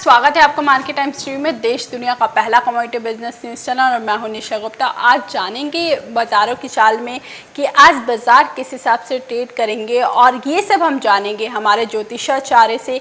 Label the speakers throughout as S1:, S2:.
S1: स्वागत है आपका मार्केट टाइम्स टीवी में, देश दुनिया का पहला कमोडिटी बिजनेस न्यूज चैनल। और मैं हूं निशा गुप्ता। आज जानेंगे बाजारों की चाल में कि आज बाजार किस हिसाब से ट्रेड करेंगे, और ये सब हम जानेंगे हमारे ज्योतिषाचार्य से,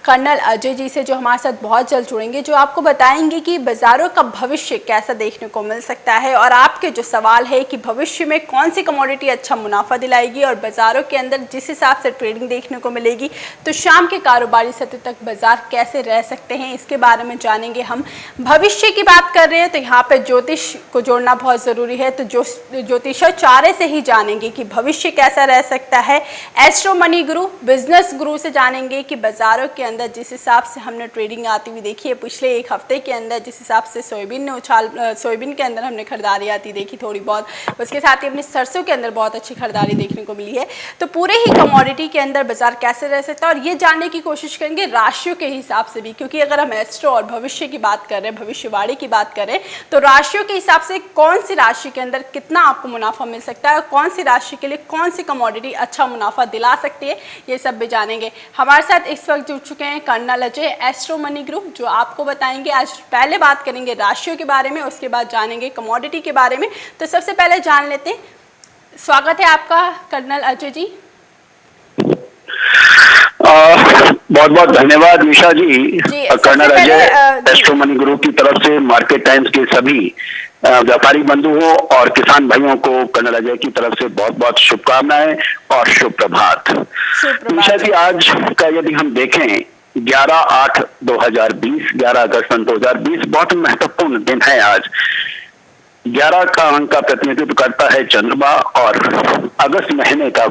S1: कर्नल अजय जी से, जो हमारे साथ बहुत जल्द जुड़ेंगे, जो आपको बताएंगे कि बाजारों का भविष्य कैसा देखने को मिल सकता है। और आपके जो सवाल है कि भविष्य में कौन सी कमोडिटी अच्छा मुनाफा दिलाएगी और बाजारों के अंदर जिस हिसाब से ट्रेडिंग देखने को मिलेगी तो शाम के कारोबारी सत्र तक बाजार कैसे रह सकते हैं, इसके बारे में जानेंगे। हम भविष्य की बात कर रहे हैं तो यहाँ पे ज्योतिष को जोड़ना बहुत ज़रूरी है, तो ज्योतिषाचार्य से ही जानेंगे कि भविष्य कैसा रह सकता है। एस्ट्रो मनी गुरु, बिजनेस गुरु से जानेंगे कि बाजारों के अंदर जिस हिसाब से हमने ट्रेडिंग आती हुई देखी है पिछले एक हफ्ते के अंदर, जिस हिसाब से सोयाबीन के अंदर हमने खरीदारी आती देखी थोड़ी बहुत, उसके साथ ही अपनी सरसों के अंदर बहुत अच्छी खरीदारी देखने को मिली है। तो पूरे ही कमोडिटी के अंदर बाजार कैसे रह सकता है, और ये जानने की कोशिश करेंगे राशियों के हिसाब से भी, क्योंकि अगर हम एस्ट्रो और भविष्य की बात कर रहे हैं, भविष्यवाणी की बात करें, तो राशियों के हिसाब से कौन सी राशि के अंदर कितना आपको मुनाफा मिल सकता है और कौन सी राशि के लिए कौन सी कमोडिटी अच्छा मुनाफा दिला सकती है, ये सब भी जानेंगे। हमारे साथ इस वक्त जुड़ चुके हैं Colonel Ajay, Astro Money Group, जो आपको बताएंगे। आज पहले बात करेंगे राशियों के बारे में, उसके बाद जानेंगे कमोडिटी के बारे में। तो सबसे पहले जान लेते हैं, स्वागत है आपका कर्नल अजय जी।
S2: बहुत बहुत धन्यवाद Nisha ji. Colonel Ajay, Astro Money group की तरफ से मार्केट टाइम्स के सभी व्यापारी बंधुओं और किसान भाइयों को कर्नल अजय की तरफ से बहुत बहुत शुभकामनाएं और शुभ प्रभात। निशा जी, आज का यदि हम देखें 11/8/2020, 11 अगस्त 2020 बहुत महत्वपूर्ण दिन है। आज 11 का अंक का प्रतिनिधित्व करता है चंद्रमा और अगस्त महीने का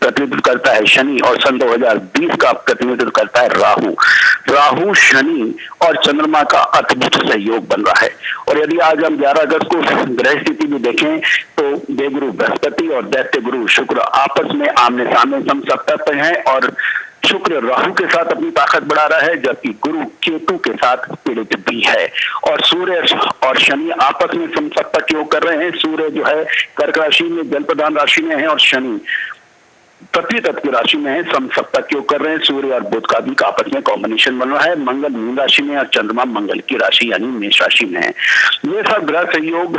S2: प्रतिनिधित्व करता है शनि, और सन 2020 का प्रतिनिधित्व करता है राहु। राहु, शनि और चंद्रमा का अद्भुत सहयोग बन रहा है। और यदि आज हम 11 अगस्त को ग्रह स्थिति भी देखें तो देवगुरु बृहस्पति और दैत्य गुरु शुक्र आपस में आमने सामने समसप्तक पे हैं, और शुक्र राहु के साथ अपनी ताकत बढ़ा रहा है, जबकि गुरु केतु के साथ पीड़ित भी है। और सूर्य और शनि आपस में समसप्तक योग कर रहे हैं। सूर्य जो है कर्क राशि में, जल प्रधान राशि में है, और शनि पृथ्वी तत्व की राशि में है, समसप्तक योग कर रहे हैं। सूर्य और बुध का भी आपस में कॉम्बिनेशन बन रहा है। मंगल मीन राशि में और चंद्रमा मंगल की राशि यानी मेष राशि में है। ये सब ग्रह सहयोग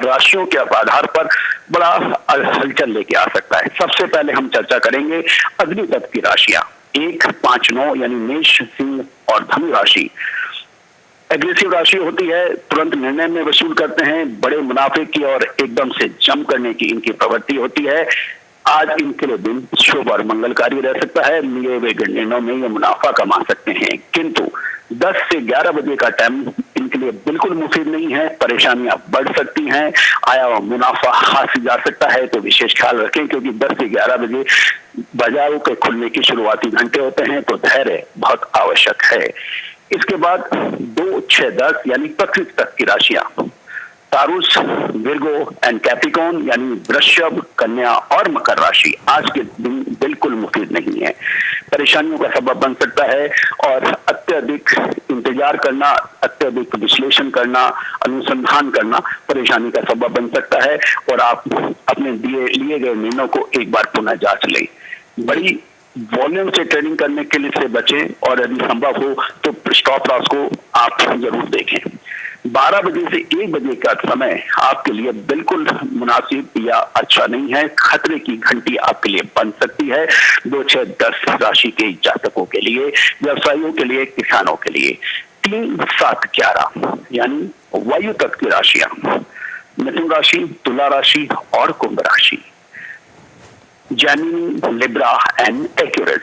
S2: राशियों के आधार पर बड़ा हलचल लेके आ सकता है। सबसे पहले हम चर्चा करेंगे अग्नि तत्व की राशियां, 1, 5, 9 यानी मेष, सिंह और धनु राशि। एग्रेसिव राशि होती है, तुरंत निर्णय में वसूल करते हैं, बड़े मुनाफे की और एकदम से जम करने की इनकी प्रवृत्ति होती है। आज इनके लिए दिन शुभ और मंगलकारी रह सकता है। लिए हुए निर्णयों में ये मुनाफा कमा सकते हैं, किंतु 10 से 11 बजे का टाइम इनके लिए बिल्कुल मुफीद नहीं है। परेशानियां बढ़ सकती हैं, आया हुआ मुनाफा हासिल जा सकता है, तो विशेष ख्याल रखें, क्योंकि 10 से 11 बजे बाजारों के खुलने की शुरुआती घंटे होते हैं, तो धैर्य बहुत आवश्यक है। इसके बाद 2, 6, 10 यानी पृथ्वी तक की राशियां, तारुस, विर्गो एंड कैप्रिकॉर्न यानी वृषभ, कन्या और मकर राशि आज के दिन बिल्कुल मुफीद नहीं है। परेशानियों का सबब बन सकता है, और अत्यधिक इंतजार करना, अत्यधिक विश्लेषण करना, अनुसंधान करना परेशानी का सबब बन सकता है। और आप अपने लिए गए निर्णयों को एक बार पुनः जांच लें। बड़ी वॉल्यूम से ट्रेडिंग करने के लिए से बचें, और यदि संभव हो तो स्टॉप लॉस को आप जरूर देखें। 12 बजे से 1 बजे का समय आपके लिए बिल्कुल मुनासिब या अच्छा नहीं है। खतरे की घंटी आपके लिए बन सकती है 2, 6, 10 राशि के जातकों के लिए, व्यवसायियों के लिए, किसानों के लिए। 3, 7, 11 यानी वायु तत्व की राशियां, मिथुन राशि, तुला राशि और कुंभ राशि। जेमिनी, लिब्रा एंड एक्यूरेस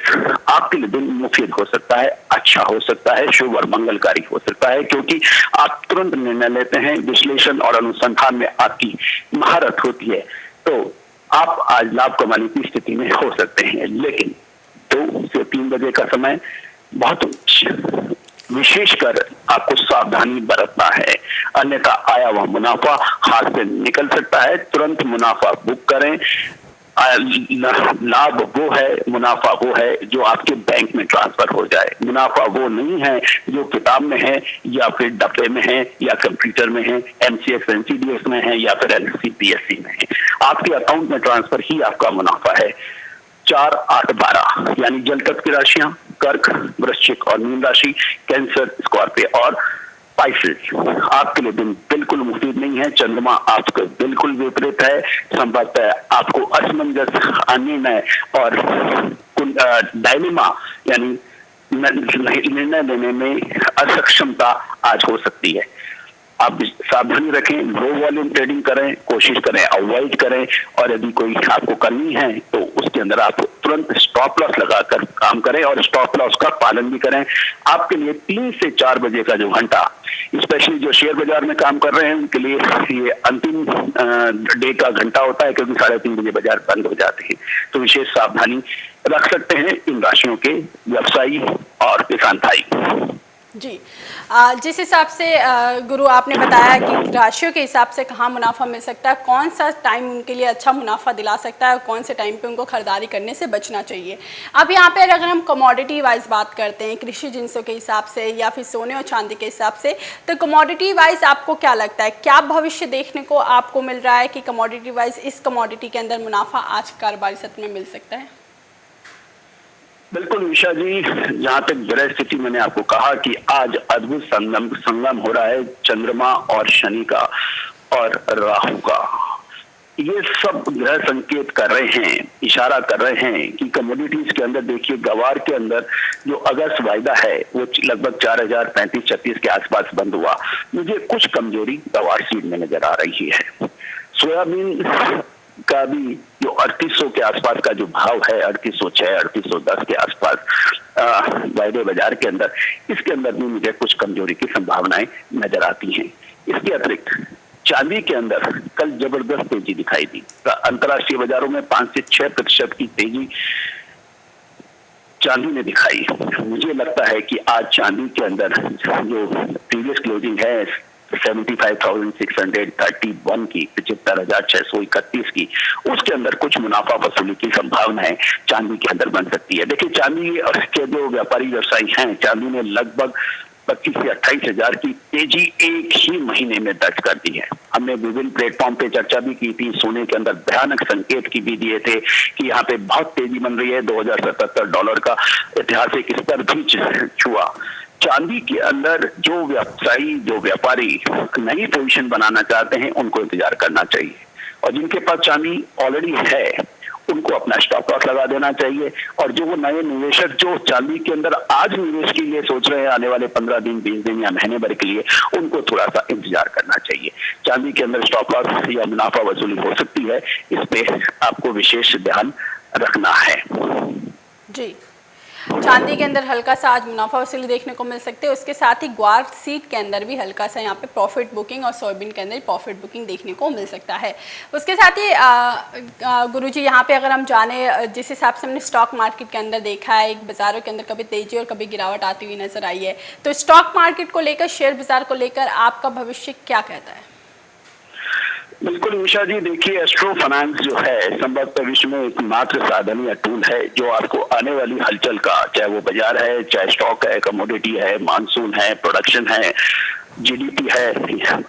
S2: आपके लिए दिन मुफीद हो सकता है, अच्छा हो सकता है, शुभ और मंगलकारी हो सकता है, क्योंकि आप तुरंत निर्णय लेते हैं, विश्लेषण और अनुसंधान में आपकी महारत होती है, तो आप आज लाभ कमाने की स्थिति में हो सकते हैं। लेकिन 2 से 3 बजे का समय बहुत विशेषकर आपको सावधानी बरतना है, अन्यथा आया हुआ मुनाफा हाथ से निकल सकता है। तुरंत मुनाफा बुक करें। लाभ वो है, मुनाफा वो है जो आपके बैंक में ट्रांसफर हो जाए। मुनाफा वो नहीं है जो किताब में है, या फिर डब्बे में है, या कंप्यूटर में है, एमसीएक्स एनसीडीएक्स में है, या फिर एलसीपीएससी में है। आपके अकाउंट में ट्रांसफर ही आपका मुनाफा है। 4, 8, 12 यानी जल तत्व की राशियां, कर्क, वृश्चिक और मीन राशि, कैंसर, स्कॉर्पियो और स्पाइसेस। आपके लिए दिन बिल्कुल मुफीद नहीं है। चंद्रमा आपके बिल्कुल विपरीत है। संभवतः आपको असमंजस, अनिर्णय और डायलेमा यानी निर्णय लेने में असक्षमता आज हो सकती है। आप सावधानी रखें, लो वॉल्यूम ट्रेडिंग करें, कोशिश करें अवॉइड करें, और यदि कोई आपको करनी है तो उसके अंदर आप तुरंत स्टॉप लॉस लगाकर काम करें और स्टॉप लॉस का पालन भी करें। आपके लिए 3 से 4 बजे का जो घंटा, स्पेशली जो शेयर बाजार में काम कर रहे हैं उनके लिए ये अंतिम डे का घंटा होता है, क्योंकि 3:30 बजे बाजार बंद हो जाते हैं। तो विशेष सावधानी रख सकते हैं इन राशियों के व्यवसायी और किसान भाई।
S1: जी, जिस हिसाब से गुरु आपने बताया कि राशियों के हिसाब से कहाँ मुनाफा मिल सकता है, कौन सा टाइम उनके लिए अच्छा मुनाफा दिला सकता है और कौन से टाइम पे उनको खरीदारी करने से बचना चाहिए। अब यहाँ पे अगर हम कमोडिटी वाइज बात करते हैं, कृषि जिनसों के हिसाब से या फिर सोने और चांदी के हिसाब से, तो कमोडिटी वाइज आपको क्या लगता है, क्या भविष्य देखने को आपको मिल रहा है कि कमोडिटी वाइज इस कमोडिटी के अंदर मुनाफा आज कारोबारी सत्र में मिल सकता है?
S2: बिल्कुल विशा जी, जहां तक ग्रह स्थिति मैंने आपको कहा कि आज अद्भुत संगम हो रहा है चंद्रमा और शनि का और राहु का। ये सब ग्रह संकेत कर रहे हैं, इशारा कर रहे हैं कि कमोडिटीज के अंदर देखिए, गवार के अंदर जो अगस्त वायदा है वो लगभग 4035-36 के आसपास बंद हुआ। मुझे कुछ कमजोरी गवार सीड में नजर आ रही है। सोयाबीन का भी जो 3800 के आसपास का जो भाव है, 3806, 3810 के आसपास वायदे बाजार के अंदर, इसके अंदर भी मुझे कुछ कमजोरी की संभावनाएं नजर आती हैं। इसके अतिरिक्त चांदी के अंदर कल जबरदस्त तेजी दिखाई दी। अंतर्राष्ट्रीय बाजारों में 5 से 6% की तेजी चांदी ने दिखाई। मुझे लगता है कि आज चांदी के अंदर जो प्रीवियस क्लोजिंग है 75,631 की, 75,631 की, उसके अंदर कुछ मुनाफा वसूली की संभावनाएं चांदी के अंदर बन सकती है। देखिए, चांदी के जो व्यापारी व्यवसायी हैं, चांदी ने लगभग 25 से 28 हजार की तेजी एक ही महीने में दर्ज कर दी है। हमने विभिन्न प्लेटफॉर्म पे चर्चा भी की थी, सोने के अंदर भयानक संकेत की भी दिए थे कि यहाँ पे बहुत तेजी बन रही है। $2077 का ऐतिहासिक स्तर भी छुआ। चांदी के अंदर जो व्यवसायी, जो व्यापारी नई पोजीशन बनाना चाहते हैं, उनको इंतजार करना चाहिए, और जिनके पास चांदी ऑलरेडी है उनको अपना स्टॉप लॉस लगा देना चाहिए। और जो वो नए निवेशक जो चांदी के अंदर आज निवेश के लिए सोच रहे हैं, आने वाले 15 दिन, 20 दिन या महीने भर के लिए, उनको थोड़ा सा इंतजार करना चाहिए। चांदी के अंदर स्टॉप लॉस या मुनाफा वसूली हो सकती है, इस पे आपको विशेष ध्यान रखना है।
S1: जी, चांदी के अंदर हल्का सा आज मुनाफा वसूली देखने को मिल सकते हैं। उसके साथ ही ग्वार सीड के अंदर भी हल्का सा यहाँ पे प्रॉफिट बुकिंग और सोयाबीन के अंदर प्रॉफिट बुकिंग देखने को मिल सकता है। उसके साथ ही गुरुजी, यहाँ पे अगर हम जाने, जिस हिसाब से हमने स्टॉक मार्केट के अंदर देखा है, एक बाजारों के अंदर कभी तेजी और कभी गिरावट आती हुई नजर आई है, तो स्टॉक मार्केट को लेकर, शेयर बाजार को लेकर आपका भविष्य क्या कहता है?
S2: बिल्कुल उषा जी, देखिए, एस्ट्रो फाइनेंस जो है संभवतः विश्व में एकमात्र साधन या टूल है जो आपको आने वाली हलचल का, चाहे वो बाजार है, चाहे स्टॉक है, कमोडिटी है, मानसून है, प्रोडक्शन है, जीडीपी है,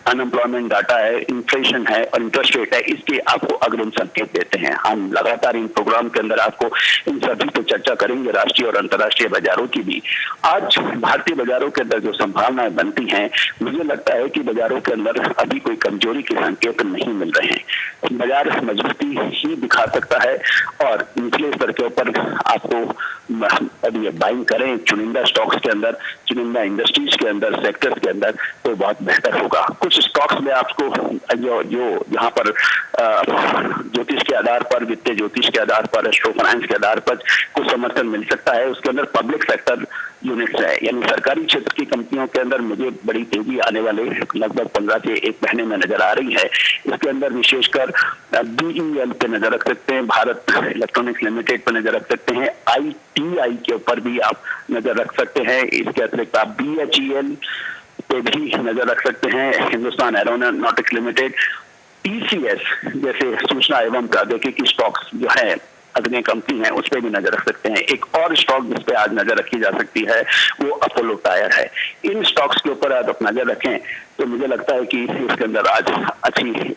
S2: अनएम्प्लॉयमेंट डाटा है, इन्फ्लेशन है और इंटरेस्ट रेट है, इसके आपको अग्रिम संकेत देते हैं। हम लगातार इन प्रोग्राम के अंदर आपको इन सभी पर चर्चा करेंगे, राष्ट्रीय और अंतर्राष्ट्रीय बाजारों की भी। आज भारतीय बाजारों के अंदर जो संभावनाएं बनती हैं, मुझे लगता है कि बाजारों के अंदर अभी कोई कमजोरी के संकेत नहीं मिल रहे हैं। बाजार मजबूती ही दिखा सकता है और निचले स्तर के ऊपर आपको अभी बाइंग करें चुनिंदा स्टॉक्स के अंदर, चुनिंदा इंडस्ट्रीज के अंदर, सेक्टर्स के अंदर, तो बहुत बेहतर होगा। कुछ स्टॉक्स में आपको जो यहाँ पर ज्योतिष के आधार पर, वित्तीय ज्योतिष के आधार पर, एस्ट्रो फाइनेंस के आधार पर कुछ समर्थन मिल सकता है। उसके अंदर पब्लिक सेक्टर यूनिट्स है, यानी सरकारी क्षेत्र की कंपनियों के अंदर मुझे बड़ी तेजी आने वाले लगभग 15 से 1 महीने में नजर आ रही है। इसके अंदर विशेषकर BEL पे नजर रख सकते हैं, भारत इलेक्ट्रॉनिक्स लिमिटेड पे नजर रख सकते हैं, ITI के ऊपर भी आप नजर रख सकते हैं। इसके अतिरिक्त आप BHEL पे भी नजर रख सकते हैं, हिंदुस्तान एरोनॉटिक्स लिमिटेड, TCS जैसे सूचना एवं प्रौद्योगिकी स्टॉक्स जो है, अग्नि कंपनी है, उस पर भी नजर रख सकते हैं। एक और स्टॉक जिस पे आज नजर रखी जा सकती है वो अपोलो टायर है। इन स्टॉक्स के ऊपर आप नजर रखें तो मुझे लगता है कि इसके अंदर आज अच्छी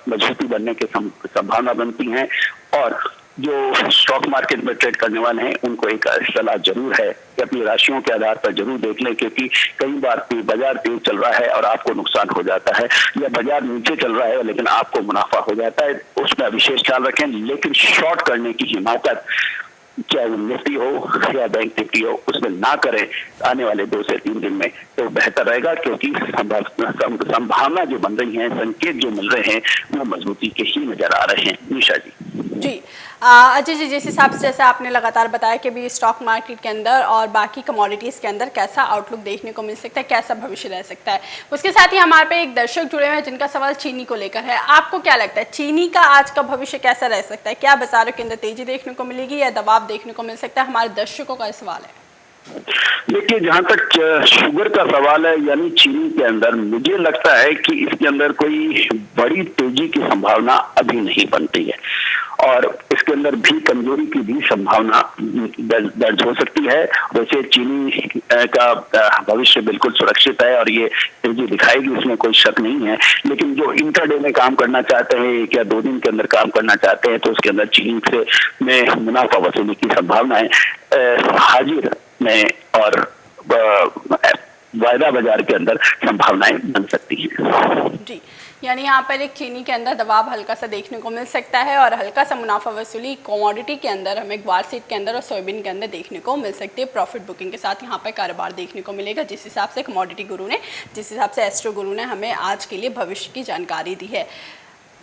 S2: मजबूती बनने की संभावना बनती है। और जो स्टॉक मार्केट में ट्रेड करने वाले हैं उनको एक सलाह जरूर है कि अपनी राशियों के आधार पर जरूर देख लें, क्योंकि कई बार बाजार तेज चल रहा है और आपको नुकसान हो जाता है, या बाजार नीचे चल रहा है लेकिन आपको मुनाफा हो जाता है, उसमें विशेष ख्याल रखें। लेकिन शॉर्ट करने की हिमाकत चाहे वो निफ्टी हो या बैंक निफ्टी हो उसमें ना करें आने वाले 2 से 3 दिन में, तो बेहतर रहेगा, क्योंकि संभावना जो बन रही है, संकेत जो मिल रहे हैं वो मजबूती के ही नजर आ रहे हैं। निशा जी।
S1: जी अजय जी, जिस हिसाब से जैसे आपने लगातार बताया कि भी स्टॉक मार्केट के अंदर और बाकी कमोडिटीज़ के अंदर कैसा आउटलुक देखने को मिल सकता है, कैसा भविष्य रह सकता है, उसके साथ ही हमारे पे एक दर्शक जुड़े हुए हैं जिनका सवाल चीनी को लेकर है। आपको क्या लगता है चीनी का आज का भविष्य कैसा रह सकता है? क्या बाजारों के अंदर तेजी देखने को मिलेगी या दबाव देखने को मिल सकता है? हमारे दर्शकों का सवाल है।
S2: देखिए, जहां तक शुगर का सवाल है यानी चीनी के अंदर, मुझे लगता है कि इसके अंदर कोई बड़ी तेजी की संभावना अभी नहीं बनती है और इसके अंदर भी कमजोरी की भी संभावना दर्ज हो सकती है। वैसे चीनी का भविष्य बिल्कुल सुरक्षित है और ये तेजी दिखाएगी, इसमें कोई शक नहीं है। लेकिन जो इंटरडे में काम करना चाहते हैं, 1 या 2 दिन के अंदर काम करना चाहते हैं, तो उसके अंदर चीनी से में मुनाफा वसूली की संभावनाएं हाजिर में और वायदा बाजार के अंदर संभावनाएं बन सकती हैं।
S1: जी, यानी यहाँ पर एक चीनी के अंदर दबाव हल्का सा देखने को मिल सकता है और हल्का सा मुनाफा वसूली कमोडिटी के अंदर हमें ग्वार सीड के अंदर और सोयाबीन के अंदर देखने को मिल सकती है। प्रॉफिट बुकिंग के साथ यहाँ पर कारोबार देखने को मिलेगा, जिस हिसाब से कमोडिटी गुरु ने, जिस हिसाब से एस्ट्रो गुरु ने हमें आज के लिए भविष्य की जानकारी दी है।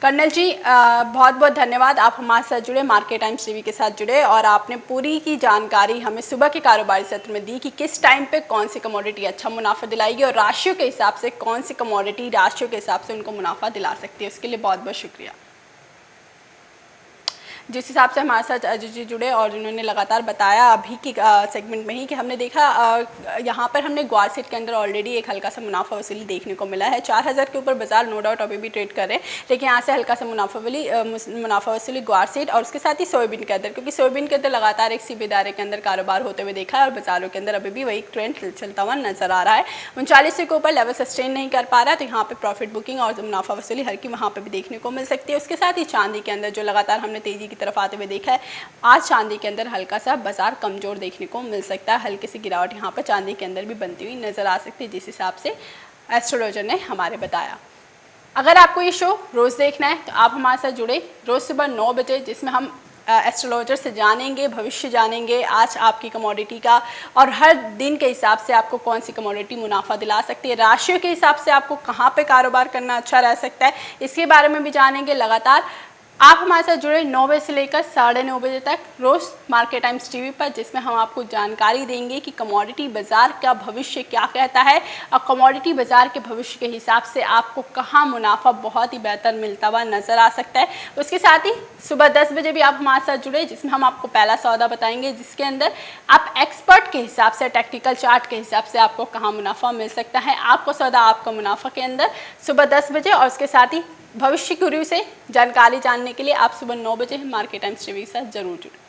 S1: कर्नल जी बहुत बहुत धन्यवाद, आप हमारे साथ जुड़े, मार्केट टाइम्स टीवी के साथ जुड़े और आपने पूरी की जानकारी हमें सुबह के कारोबारी सत्र में दी कि किस टाइम पे कौन सी कमोडिटी अच्छा मुनाफा दिलाएगी और राशियों के हिसाब से कौन सी कमोडिटी राशियों के हिसाब से उनको मुनाफा दिला सकती है। उसके लिए बहुत बहुत शुक्रिया। जिस हिसाब से हमारे साथ अजय जी जुड़े और जिन्होंने लगातार बताया अभी की सेगमेंट में ही कि हमने देखा यहाँ पर हमने ग्वार सीड के अंदर ऑलरेडी एक हल्का सा मुनाफा वसूली देखने को मिला है। 4000 के ऊपर बाजार नो डाउट अभी भी ट्रेड कर रहे हैं, लेकिन यहाँ से हल्का सा मुनाफा वसूली ग्वार सीड और उसके साथ ही सोयाबीन के अंदर, क्योंकि सोयाबीन के अंदर लगातार एक सीबी दायरे के अंदर कारोबार होते हुए देखा है और बाजारों के अंदर अभी भी वही ट्रेंड चलता हुआ नजर आ रहा है। 39 के ऊपर लेवल सस्टेन नहीं कर पा रहा है, तो यहाँ पे प्रॉफिट बुकिंग और मुनाफा वसूली हल्की वहाँ पर भी देखने को मिल सकती है। उसके साथ ही चांदी के अंदर जो लगातार हमने तेजी तरफ आते हुए देखा है, आज चांदी के अंदर हल्का सा बाजार कमजोर देखने को मिल सकता है। हल्की सी गिरावट यहाँ पर चांदी के अंदर भी बनती हुई नजर आ सकती है, जिस हिसाब से एस्ट्रोलॉजर ने हमारे बताया। अगर आपको ये शो रोज देखना है तो आप हमारे साथ जुड़े रोज सुबह 9 बजे, जिसमें हम एस्ट्रोलॉजर से जानेंगे, भविष्य जानेंगे आज आपकी कमोडिटी का और हर दिन के हिसाब से आपको कौन सी कमोडिटी मुनाफा दिला सकती है, राशियों के हिसाब से आपको कहाँ पे कारोबार करना अच्छा रह सकता है, इसके बारे में भी जानेंगे। लगातार आप हमारे साथ जुड़े 9 बजे से लेकर 9:30 बजे तक रोज मार्केट टाइम्स टीवी पर, जिसमें हम आपको जानकारी देंगे कि कमोडिटी बाजार का भविष्य क्या कहता है और कमोडिटी बाजार के भविष्य के हिसाब से आपको कहाँ मुनाफा बहुत ही बेहतर मिलता हुआ नजर आ सकता है। उसके साथ ही सुबह 10 बजे भी आप हमारे साथ जुड़े, जिसमें हम आपको पहला सौदा बताएंगे, जिसके अंदर आप एक्सपर्ट के हिसाब से, टेक्निकल चार्ट के हिसाब से आपको कहाँ मुनाफा मिल सकता है। आपको सौदा आपका मुनाफा के अंदर सुबह 10 बजे और उसके साथ ही भविष्य गुरु से जानकारी जानने के लिए आप सुबह 9 बजे मार्केट टाइम्स टीवी के साथ जरूर जुड़ें।